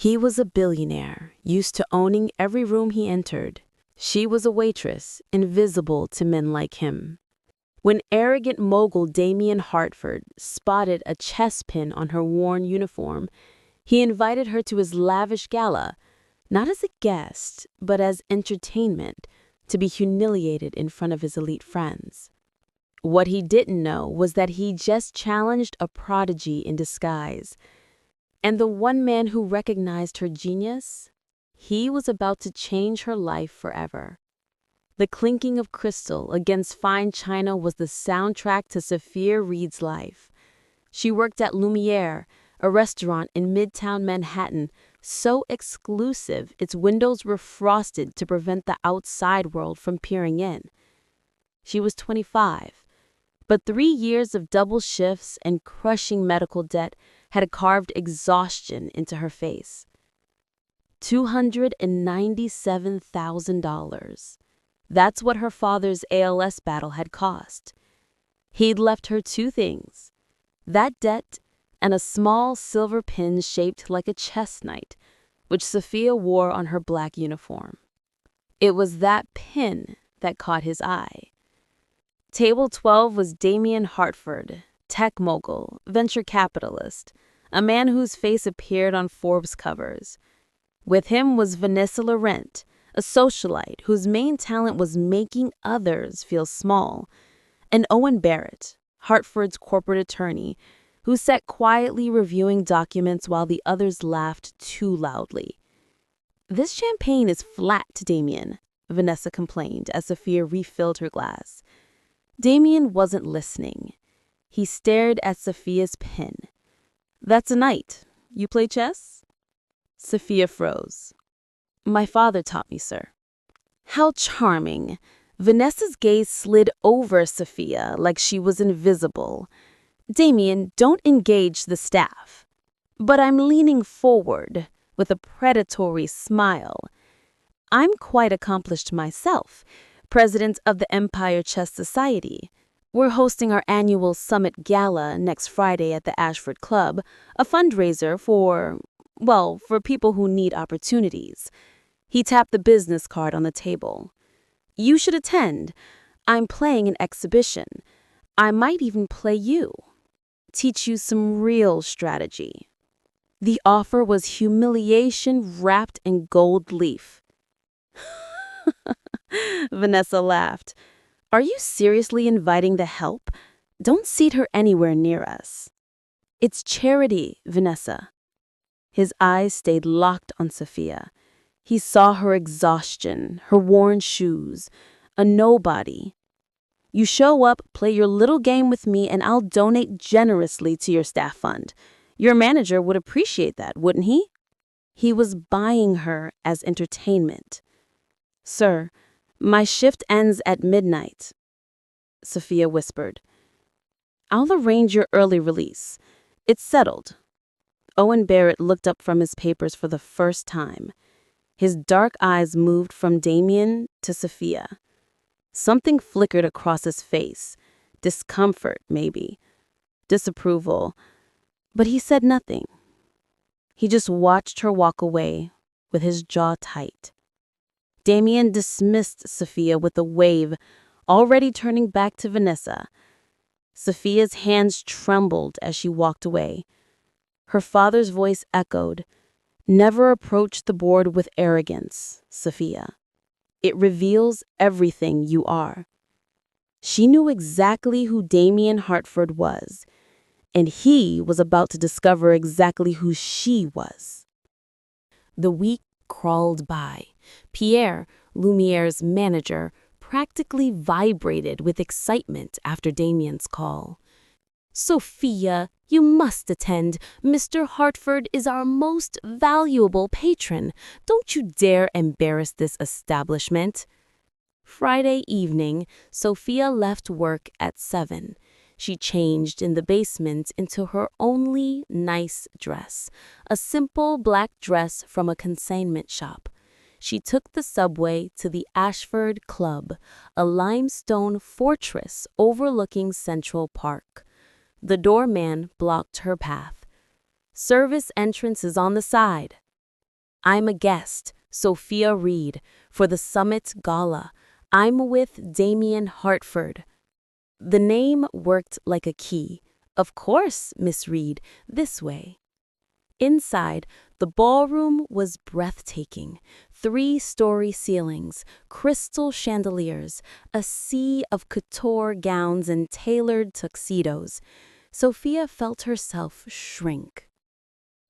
He was a billionaire, used to owning every room he entered. She was a waitress, invisible to men like him. When arrogant mogul Damien Hartford spotted a chest pin on her worn uniform, he invited her to his lavish gala, not as a guest, but as entertainment, to be humiliated in front of his elite friends. What he didn't know was that he just challenged a prodigy in disguise. And the one man who recognized her genius, he was about to change her life forever. The clinking of crystal against fine china was the soundtrack to Sofia Reed's life. She worked at Lumiere, a restaurant in Midtown Manhattan, so exclusive its windows were frosted to prevent the outside world from peering in. She was 25, but 3 years of double shifts and crushing medical debt had carved exhaustion into her face. $297,000. That's what her father's ALS battle had cost. He'd left her 2 things: that debt and a small silver pin shaped like a chess knight, which Sofia wore on her black uniform. It was that pin that caught his eye. Table 12 was Damien Hartford, tech mogul, venture capitalist, a man whose face appeared on Forbes covers. With him was Vanessa Laurent, a socialite whose main talent was making others feel small, and Owen Barrett, Hartford's corporate attorney, who sat quietly reviewing documents while the others laughed too loudly. "This champagne is flat, Damien," Vanessa complained as Sofia refilled her glass. Damien wasn't listening. He stared at Sofia's pin. "That's a knight. You play chess?" Sofia froze. "My father taught me, sir." "How charming." Vanessa's gaze slid over Sofia like she was invisible. "Damien, don't engage the staff." "But I'm leaning forward with a predatory smile. I'm quite accomplished myself, president of the Empire Chess Society. We're hosting our annual Summit Gala next Friday at the Ashford Club, a fundraiser for people who need opportunities." He tapped the business card on the table. "You should attend. I'm playing an exhibition. I might even play you. Teach you some real strategy." The offer was humiliation wrapped in gold leaf. Vanessa laughed. "Are you seriously inviting the help? Don't seat her anywhere near us." "It's charity, Vanessa." His eyes stayed locked on Sofia. He saw her exhaustion, her worn shoes, a nobody. "You show up, play your little game with me, and I'll donate generously to your staff fund. Your manager would appreciate that, wouldn't he?" He was buying her as entertainment. "Sir, my shift ends at midnight," Sofia whispered. "I'll arrange your early release. It's settled." Owen Barrett looked up from his papers for the first time. His dark eyes moved from Damien to Sofia. Something flickered across his face. Discomfort, maybe. Disapproval. But he said nothing. He just watched her walk away with his jaw tight. Damien dismissed Sofia with a wave, already turning back to Vanessa. Sofia's hands trembled as she walked away. Her father's voice echoed, "Never approach the board with arrogance, Sofia. It reveals everything you are." She knew exactly who Damien Hartford was, and he was about to discover exactly who she was. The week crawled by. Pierre, Lumiere's manager, practically vibrated with excitement after Damien's call. "Sofia, you must attend. Mr. Hartford is our most valuable patron. Don't you dare embarrass this establishment." Friday evening, Sofia left work at 7. She changed in the basement into her only nice dress, a simple black dress from a consignment shop. She took the subway to the Ashford Club, a limestone fortress overlooking Central Park. The doorman blocked her path. "Service entrance is on the side." I'm a guest, Sofia Reed, for the summit's gala. I'm with Damien Hartford. The name worked like a key. Of course, Miss Reed, this way. Inside, the ballroom was breathtaking. 3-story ceilings, crystal chandeliers, a sea of couture gowns and tailored tuxedos. Sofia felt herself shrink.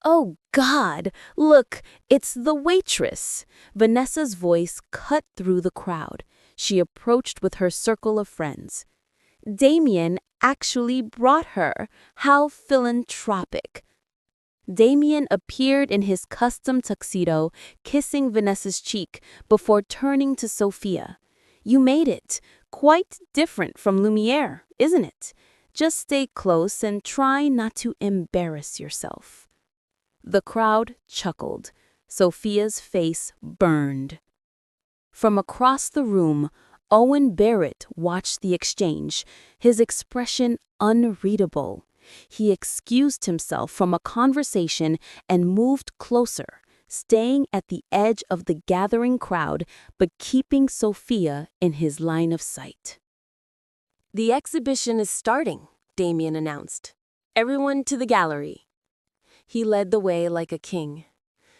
Oh, God! Look, it's the waitress! Vanessa's voice cut through the crowd. She approached with her circle of friends. Damien actually brought her. How philanthropic! Damien appeared in his custom tuxedo, kissing Vanessa's cheek before turning to Sofia. You made it. Quite different from Lumiere, isn't it? Just stay close and try not to embarrass yourself. The crowd chuckled. Sofia's face burned. From across the room, Owen Barrett watched the exchange, his expression unreadable. He excused himself from a conversation and moved closer, staying at the edge of the gathering crowd but keeping Sofia in his line of sight. The exhibition is starting, Damien announced. Everyone to the gallery. He led the way like a king.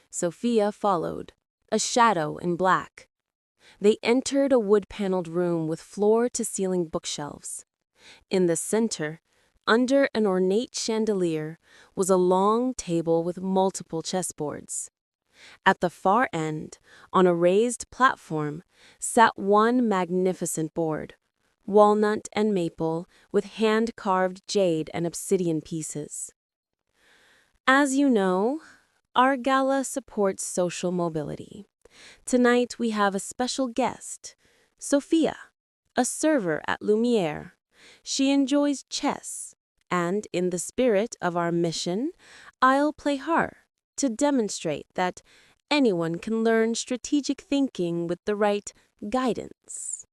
Sofia followed, a shadow in black. They entered a wood-paneled room with floor-to-ceiling bookshelves. In the center, under an ornate chandelier, was a long table with multiple chessboards. At the far end, on a raised platform, sat one magnificent board, walnut and maple, with hand-carved jade and obsidian pieces. As you know, our gala supports social mobility. Tonight we have a special guest, Sofia, a server at Lumiere. She enjoys chess, and in the spirit of our mission, I'll play her to demonstrate that anyone can learn strategic thinking with the right guidance.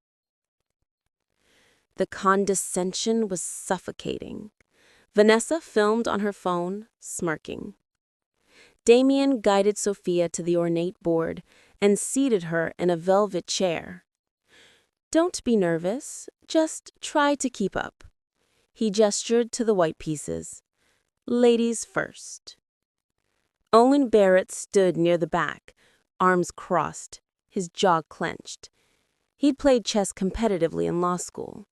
The condescension was suffocating. Vanessa filmed on her phone, smirking. Damien guided Sofia to the ornate board and seated her in a velvet chair. Don't be nervous, just try to keep up. He gestured to the white pieces. Ladies first. Owen Barrett stood near the back, arms crossed, his jaw clenched. He'd played chess competitively in law school.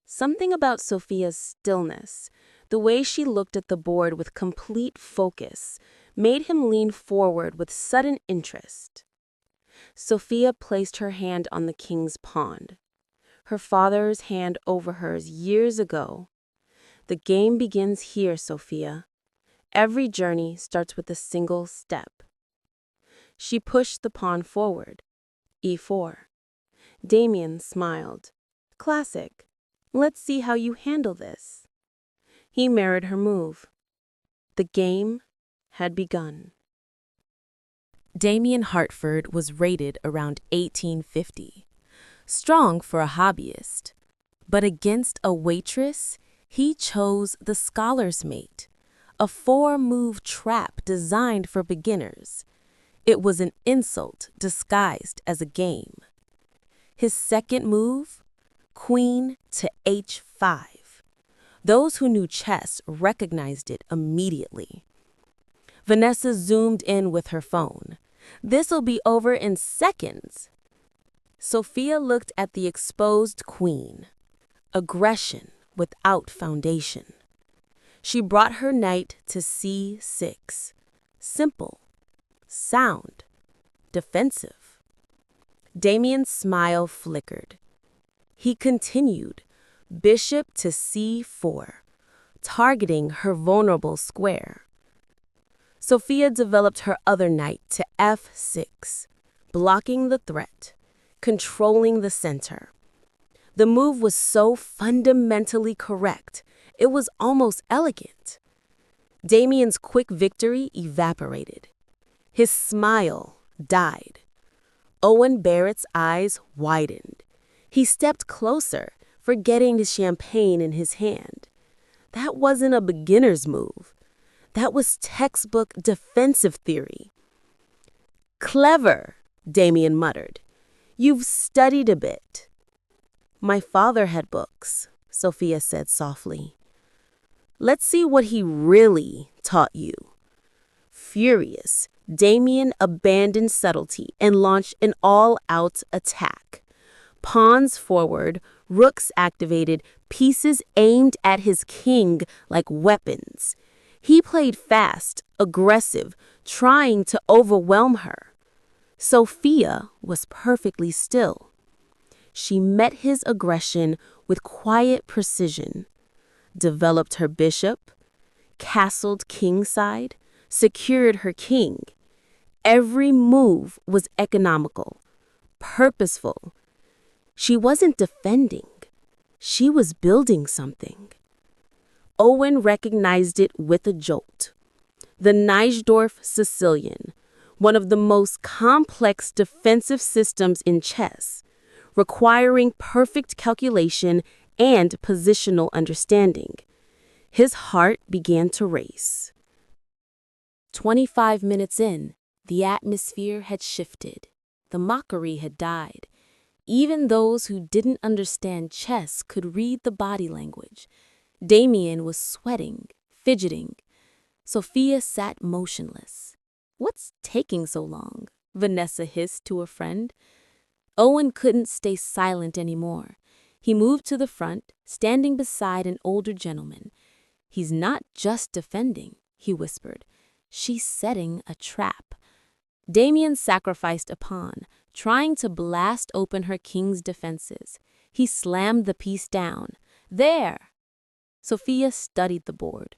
Something about Sofia's stillness, the way she looked at the board with complete focus, made him lean forward with sudden interest. Sofia placed her hand on the king's pawn, her father's hand over hers years ago. The game begins here, Sofia. Every journey starts with a single step. She pushed the pawn forward. E4. Damien smiled. Classic. Let's see how you handle this. He mirrored her move. The game had begun. Damien Hartford was rated around 1850. Strong for a hobbyist. But against a waitress, he chose the scholar's mate, a 4-move trap designed for beginners. It was an insult disguised as a game. His second move? Queen to H5. Those who knew chess recognized it immediately. Vanessa zoomed in with her phone. This'll be over in seconds. Sofia looked at the exposed queen. Aggression without foundation. She brought her knight to C6. Simple, sound, defensive. Damien's smile flickered. He continued, bishop to C4, targeting her vulnerable square. Sofia developed her other knight to F6, blocking the threat, controlling the center. The move was so fundamentally correct, it was almost elegant. Damien's quick victory evaporated. His smile died. Owen Barrett's eyes widened. He stepped closer, forgetting the champagne in his hand. That wasn't a beginner's move. That was textbook defensive theory. Clever, Damien muttered. You've studied a bit. My father had books, Sofia said softly. Let's see what he really taught you. Furious, Damien abandoned subtlety and launched an all-out attack. Pawns forward, rooks activated, pieces aimed at his king like weapons. He played fast, aggressive, trying to overwhelm her. Sofia was perfectly still. She met his aggression with quiet precision, developed her bishop, castled kingside, secured her king. Every move was economical, purposeful. She wasn't defending. She was building something. Owen recognized it with a jolt. The Neisdorf Sicilian, one of the most complex defensive systems in chess, requiring perfect calculation and positional understanding. His heart began to race. 25 minutes in, the atmosphere had shifted. The mockery had died. Even those who didn't understand chess could read the body language. Damien was sweating, fidgeting. Sofia sat motionless. What's taking so long? Vanessa hissed to a friend. Owen couldn't stay silent anymore. He moved to the front, standing beside an older gentleman. He's not just defending, he whispered. She's setting a trap. Damien sacrificed a pawn, trying to blast open her king's defenses. He slammed the piece down. There! Sofia studied the board.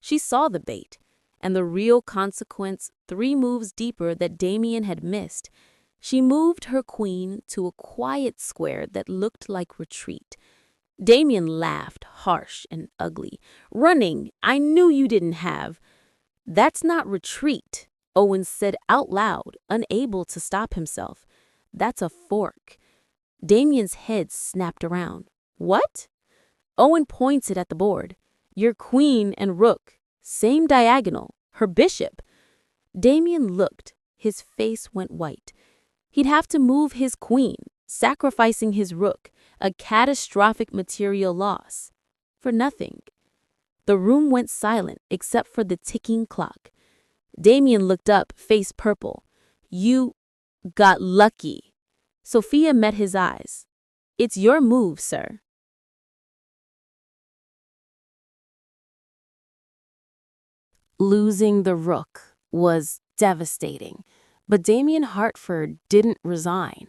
She saw the bait, and the real consequence 3 moves deeper that Damien had missed. She moved her queen to a quiet square that looked like retreat. Damien laughed, harsh and ugly. Running, I knew you didn't have. That's not retreat, Owen said out loud, unable to stop himself. That's a fork. Damien's head snapped around. What? Owen pointed at the board. Your queen and rook, same diagonal, her bishop. Damien looked. His face went white. He'd have to move his queen, sacrificing his rook, a catastrophic material loss. For nothing. The room went silent except for the ticking clock. Damien looked up, face purple. You got lucky. Sofia met his eyes. It's your move, sir. Losing the rook was devastating, but Damien Hartford didn't resign.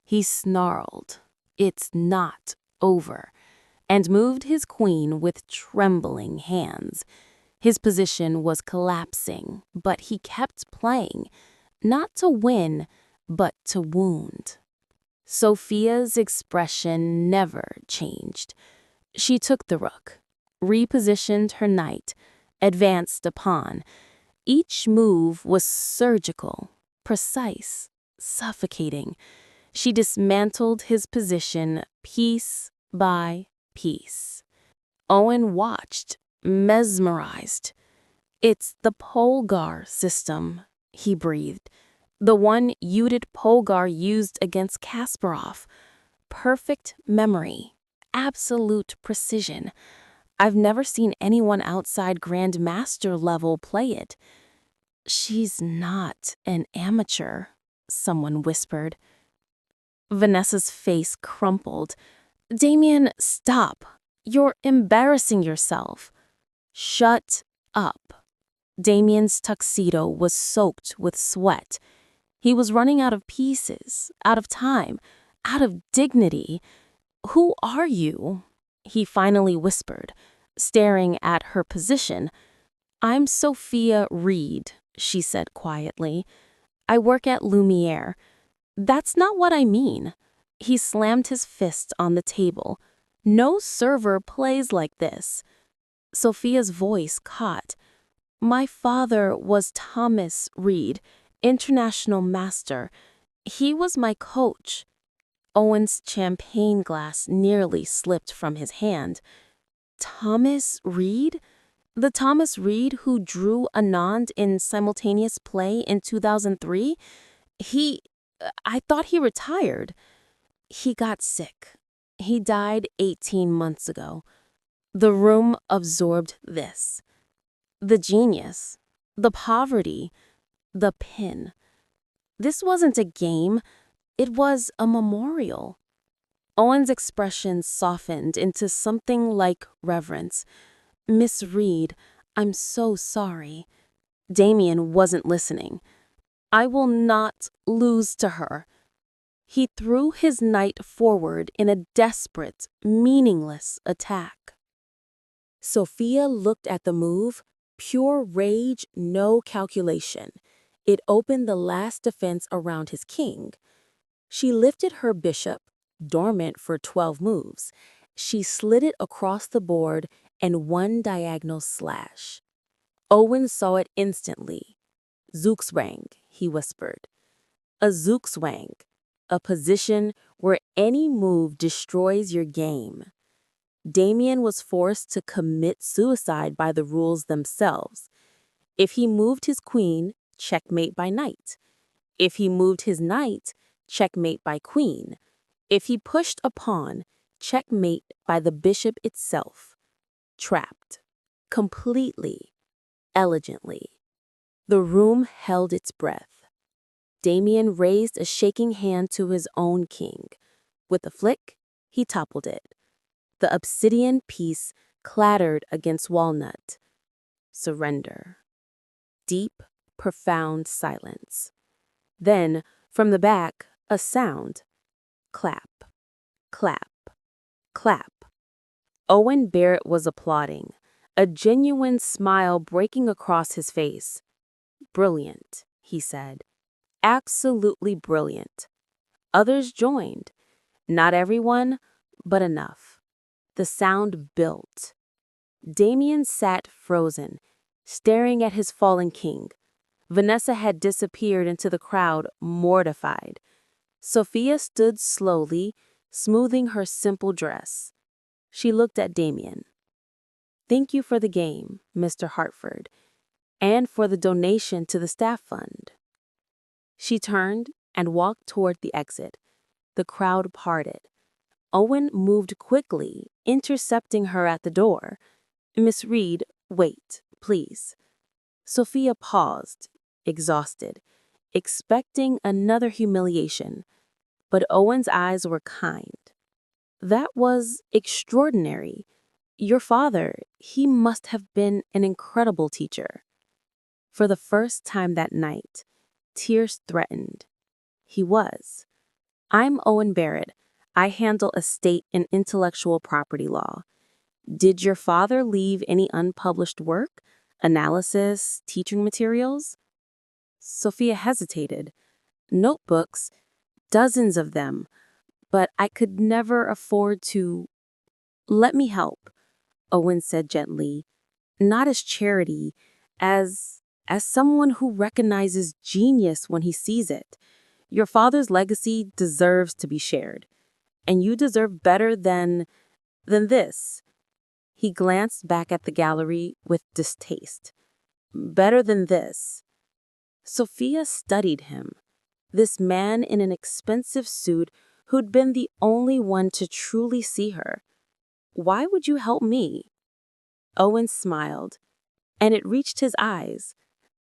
He snarled, "It's not over," and moved his queen with trembling hands. His position was collapsing, but he kept playing, not to win, but to wound. Sofia's expression never changed. She took the rook, repositioned her knight, advanced a pawn. Each move was surgical, precise, suffocating. She dismantled his position piece by piece. Owen watched, mesmerized. It's the Polgar system, he breathed. The one Judith Polgar used against Kasparov. Perfect memory, absolute precision. I've never seen anyone outside Grandmaster level play it. She's not an amateur, someone whispered. Vanessa's face crumpled. Damien, stop. You're embarrassing yourself. Shut up. Damien's tuxedo was soaked with sweat. He was running out of pieces, out of time, out of dignity. Who are you? He finally whispered, staring at her position. I'm Sofia Reed, she said quietly. I work at Lumiere. That's not what I mean. He slammed his fist on the table. No server plays like this. Sofia's voice caught. My father was Thomas Reed, international master. He was my coach. Owen's champagne glass nearly slipped from his hand. Thomas Reed? The Thomas Reed who drew Anand in simultaneous play in 2003? I thought he retired. He got sick. He died 18 months ago. The room absorbed this. The genius, the poverty, the pin. This wasn't a game, it was a memorial. Owen's expression softened into something like reverence. Miss Reed, I'm so sorry. Damien wasn't listening. I will not lose to her. He threw his knight forward in a desperate, meaningless attack. Sofia looked at the move, pure rage, no calculation. It opened the last defense around his king. She lifted her bishop, dormant for 12 moves. She slid it across the board and one diagonal slash. Owen saw it instantly. Zugzwang, he whispered. A Zugzwang, a position where any move destroys your game. Damien was forced to commit suicide by the rules themselves. If he moved his queen, checkmate by knight. If he moved his knight, checkmate by queen. If he pushed a pawn, checkmate by the bishop itself. Trapped. Completely. Elegantly. The room held its breath. Damien raised a shaking hand to his own king. With a flick, he toppled it. The obsidian piece clattered against walnut. Surrender. Deep, profound silence. Then, from the back, a sound. Clap, clap, clap. Owen Barrett was applauding, a genuine smile breaking across his face. Brilliant, he said. Absolutely brilliant. Others joined. Not everyone, but enough. The sound built. Damien sat frozen, staring at his fallen king. Vanessa had disappeared into the crowd, mortified. Sofia stood slowly, smoothing her simple dress. She looked at Damien. Thank you for the game, Mr. Hartford, and for the donation to the staff fund. She turned and walked toward the exit. The crowd parted. Owen moved quickly, intercepting her at the door. Miss Reed, wait, please. Sofia paused, exhausted, expecting another humiliation. But Owen's eyes were kind. That was extraordinary. Your father, he must have been an incredible teacher. For the first time that night, tears threatened. He was. I'm Owen Barrett. I handle estate and intellectual property law. Did your father leave any unpublished work, analysis, teaching materials? Sofia hesitated. Notebooks, dozens of them, but I could never afford to. Let me help, Owen said gently, not as charity, as someone who recognizes genius when he sees it. Your father's legacy deserves to be shared, and you deserve better than this. He glanced back at the gallery with distaste. Better than this. Sofia studied him, this man in an expensive suit who'd been the only one to truly see her. Why would you help me? Owen smiled, and it reached his eyes.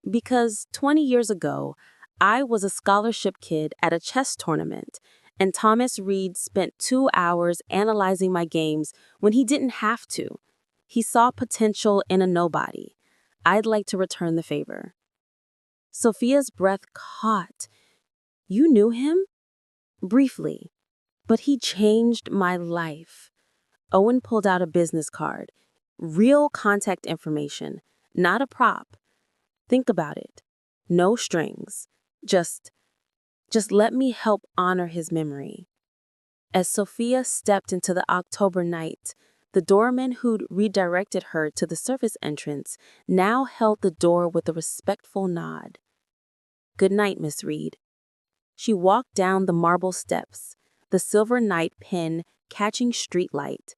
Because 20 years ago, I was a scholarship kid at a chess tournament, and Thomas Reed spent 2 hours analyzing my games when he didn't have to. He saw potential in a nobody. I'd like to return the favor. Sofia's breath caught. You knew him? Briefly. But he changed my life. Owen pulled out a business card. Real contact information, not a prop. Think about it. No strings. Just let me help honor his memory. As Sofia stepped into the October night, the doorman who'd redirected her to the surface entrance now held the door with a respectful nod. Good night, Miss Reed. She walked down the marble steps, the silver night pin catching streetlight.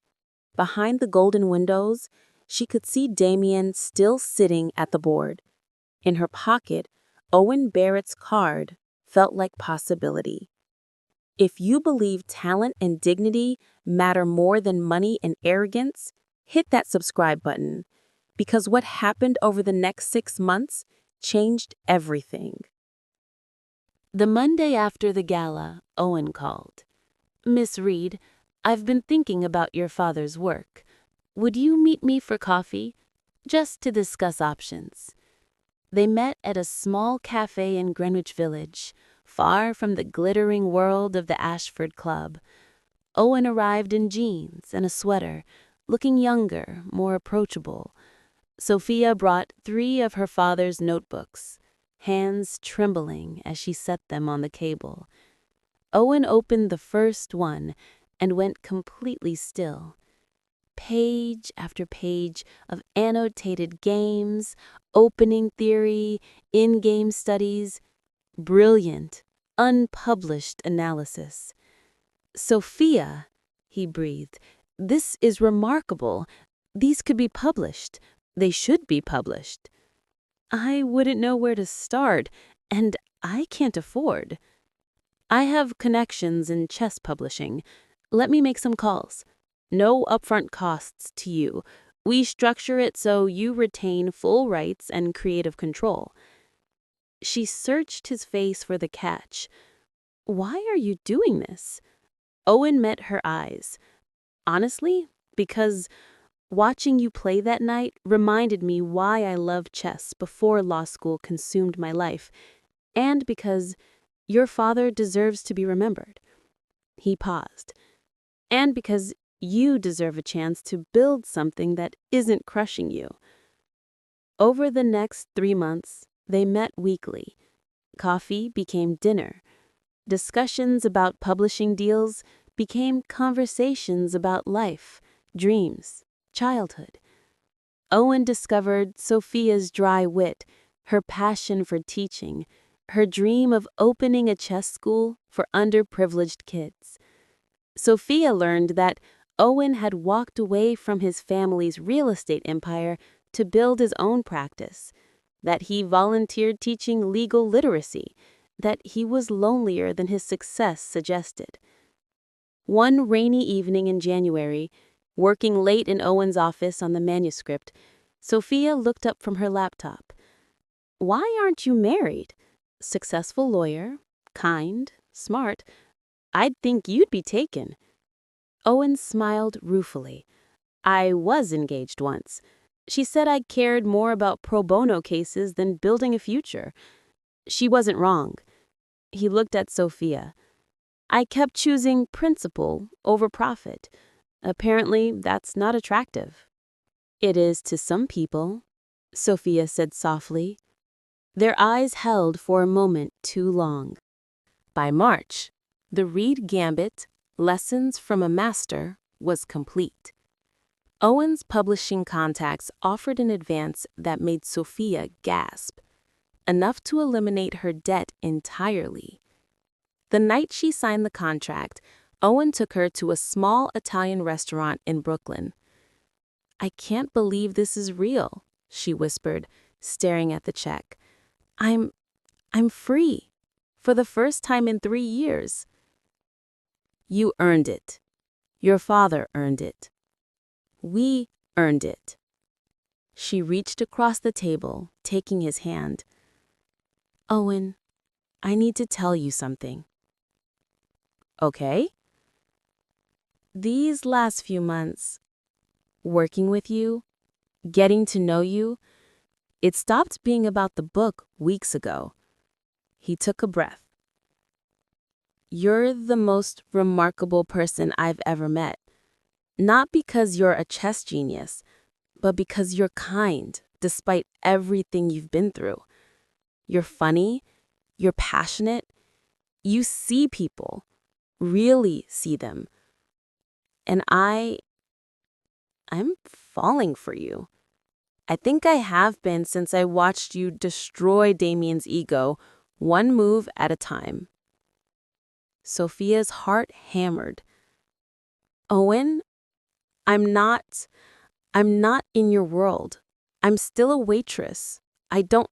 Behind the golden windows, she could see Damien still sitting at the board. In her pocket, Owen Barrett's card felt like possibility. If you believe talent and dignity matter more than money and arrogance, hit that subscribe button, because what happened over the next 6 months changed everything. The Monday after the gala, Owen called. "Miss Reed, I've been thinking about your father's work. Would you meet me for coffee? Just to discuss options." They met at a small cafe in Greenwich Village, far from the glittering world of the Ashford Club. Owen arrived in jeans and a sweater, looking younger, more approachable. Sofia brought 3 of her father's notebooks, hands trembling as she set them on the cable. Owen opened the first one and went completely still. Page after page of annotated games, opening theory, in-game studies, brilliant, unpublished analysis. "Sofia," he breathed, "this is remarkable. These could be published. They should be published." "I wouldn't know where to start, and I can't afford." "I have connections in chess publishing. Let me make some calls. No upfront costs to you. We structure it so you retain full rights and creative control." She searched his face for the catch. "Why are you doing this?" Owen met her eyes. "Honestly, because watching you play that night reminded me why I loved chess before law school consumed my life, and because your father deserves to be remembered." He paused. "And because you deserve a chance to build something that isn't crushing you." Over the next 3 months, they met weekly. Coffee became dinner. Discussions about publishing deals became conversations about life, dreams, childhood. Owen discovered Sofia's dry wit, her passion for teaching, her dream of opening a chess school for underprivileged kids. Sofia learned that Owen had walked away from his family's real estate empire to build his own practice, that he volunteered teaching legal literacy, that he was lonelier than his success suggested. One rainy evening in January, working late in Owen's office on the manuscript, Sofia looked up from her laptop. "Why aren't you married? Successful lawyer, kind, smart. I'd think you'd be taken." Owen smiled ruefully. "I was engaged once. She said I cared more about pro bono cases than building a future. She wasn't wrong." He looked at Sofia. "I kept choosing principle over profit. Apparently, that's not attractive." "It is to some people," Sofia said softly. Their eyes held for a moment too long. By March, the Reed Gambit, Lessons from a Master, was complete. Owen's publishing contacts offered an advance that made Sofia gasp, enough to eliminate her debt entirely. The night she signed the contract, Owen took her to a small Italian restaurant in Brooklyn. "I can't believe this is real," she whispered, staring at the check. I'm free. For the first time in 3 years." "You earned it. Your father earned it. We earned it." She reached across the table, taking his hand. "Owen, I need to tell you something." "Okay?" "These last few months, working with you, getting to know you, it stopped being about the book weeks ago." He took a breath. "You're the most remarkable person I've ever met. Not because you're a chess genius, but because you're kind, despite everything you've been through. You're funny, you're passionate, you see people, really see them. And I'm falling for you. I think I have been since I watched you destroy Damien's ego, one move at a time." Sofia's heart hammered. "Owen, I'm not in your world. I'm still a waitress. I don't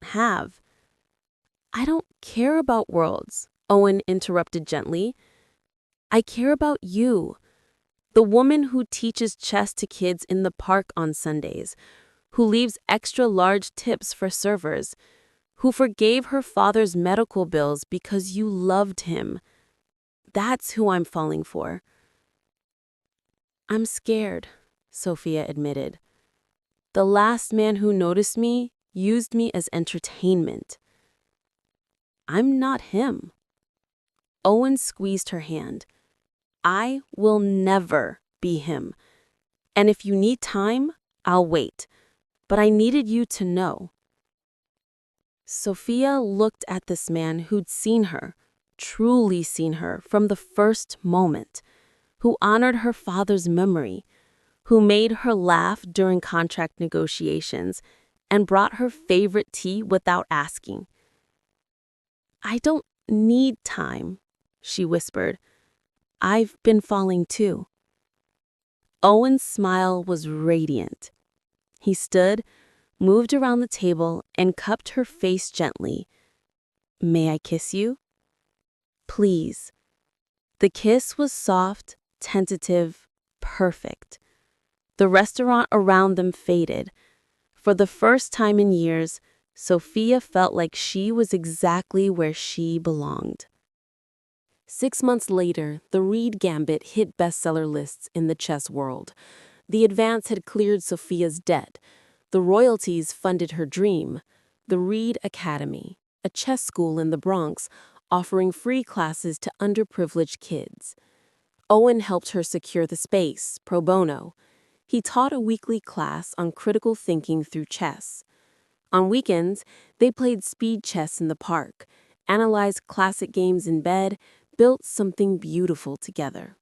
care about worlds. Owen interrupted gently. I care about you, the woman who teaches chess to kids in the park on Sundays, who leaves extra large tips for servers, who forgave her father's medical bills because you loved him. That's who I'm falling for. I'm scared, Sofia admitted. The last man who noticed me used me as entertainment. I'm not him. Owen squeezed her hand. I will never be him. And if you need time, I'll wait. But I needed you to know. Sofia looked at this man who'd seen her, truly seen her from the first moment, who honored her father's memory, who made her laugh during contract negotiations, and brought her favorite tea without asking. I don't need time, she whispered. I've been falling too. Owen's smile was radiant. He stood, moved around the table, and cupped her face gently. May I kiss you? Please. The kiss was soft, tentative, perfect. The restaurant around them faded. For the first time in years, Sofia felt like she was exactly where she belonged. 6 months later, the Reed Gambit hit bestseller lists in the chess world. The advance had cleared Sofia's debt. The royalties funded her dream. The Reed Academy, a chess school in the Bronx, offering free classes to underprivileged kids. Owen helped her secure the space, pro bono. He taught a weekly class on critical thinking through chess. On weekends, they played speed chess in the park, analyzed classic games in bed, built something beautiful together.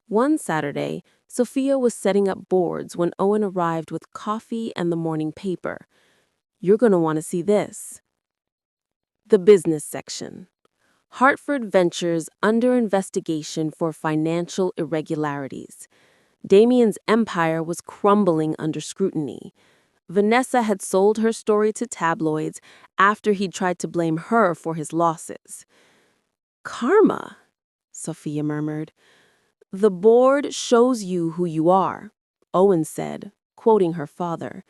One Saturday, Sofia was setting up boards when Owen arrived with coffee and the morning paper. You're going to want to see this. The business section. Hartford Ventures under investigation for financial irregularities. Damien's empire was crumbling under scrutiny. Vanessa had sold her story to tabloids after he'd tried to blame her for his losses. Karma, Sofia murmured. The board shows you who you are, Owen said, quoting her father.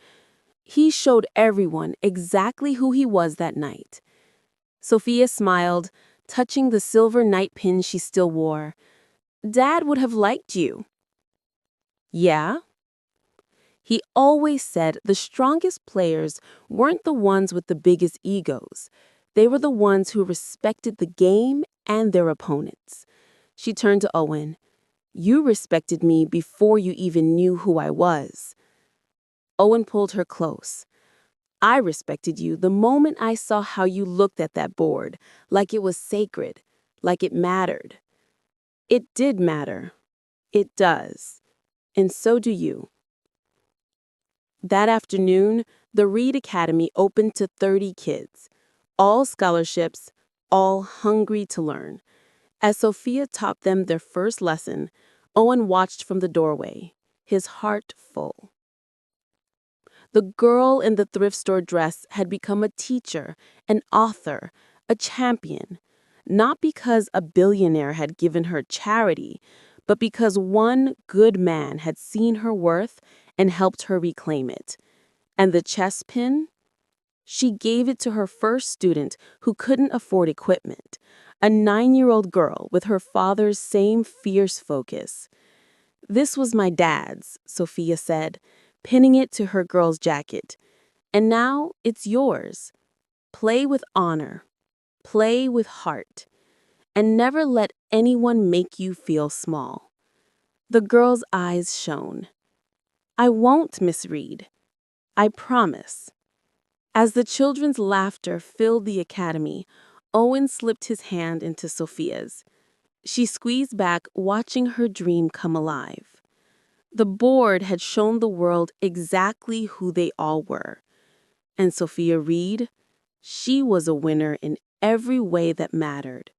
He showed everyone exactly who he was that night. Sofia smiled, touching the silver night pin she still wore. Dad would have liked you. Yeah? He always said the strongest players weren't the ones with the biggest egos. They were the ones who respected the game and their opponents. She turned to Owen. You respected me before you even knew who I was. Owen pulled her close. I respected you the moment I saw how you looked at that board, like it was sacred, like it mattered. It did matter. It does. And so do you. That afternoon, the Reed Academy opened to 30 kids, all scholarships, all hungry to learn. As Sofia taught them their first lesson, Owen watched from the doorway, his heart full. The girl in the thrift store dress had become a teacher, an author, a champion, not because a billionaire had given her charity, but because one good man had seen her worth and helped her reclaim it. And the chess pin? She gave it to her first student who couldn't afford equipment, a 9-year-old girl with her father's same fierce focus. This was my dad's, Sofia said, pinning it to her girl's jacket. And now it's yours. Play with honor. Play with heart. And never let anyone make you feel small. The girl's eyes shone. I won't, Miss Reed. I promise. As the children's laughter filled the academy, Owen slipped his hand into Sofia's. She squeezed back, watching her dream come alive. The board had shown the world exactly who they all were. And Sofia Reed, she was a winner in every way that mattered.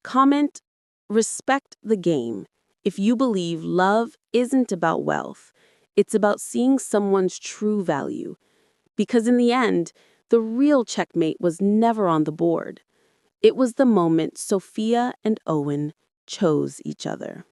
Comment, respect the game. If you believe love isn't about wealth, it's about seeing someone's true value. Because in the end, the real checkmate was never on the board. It was the moment Sophia and Owen chose each other.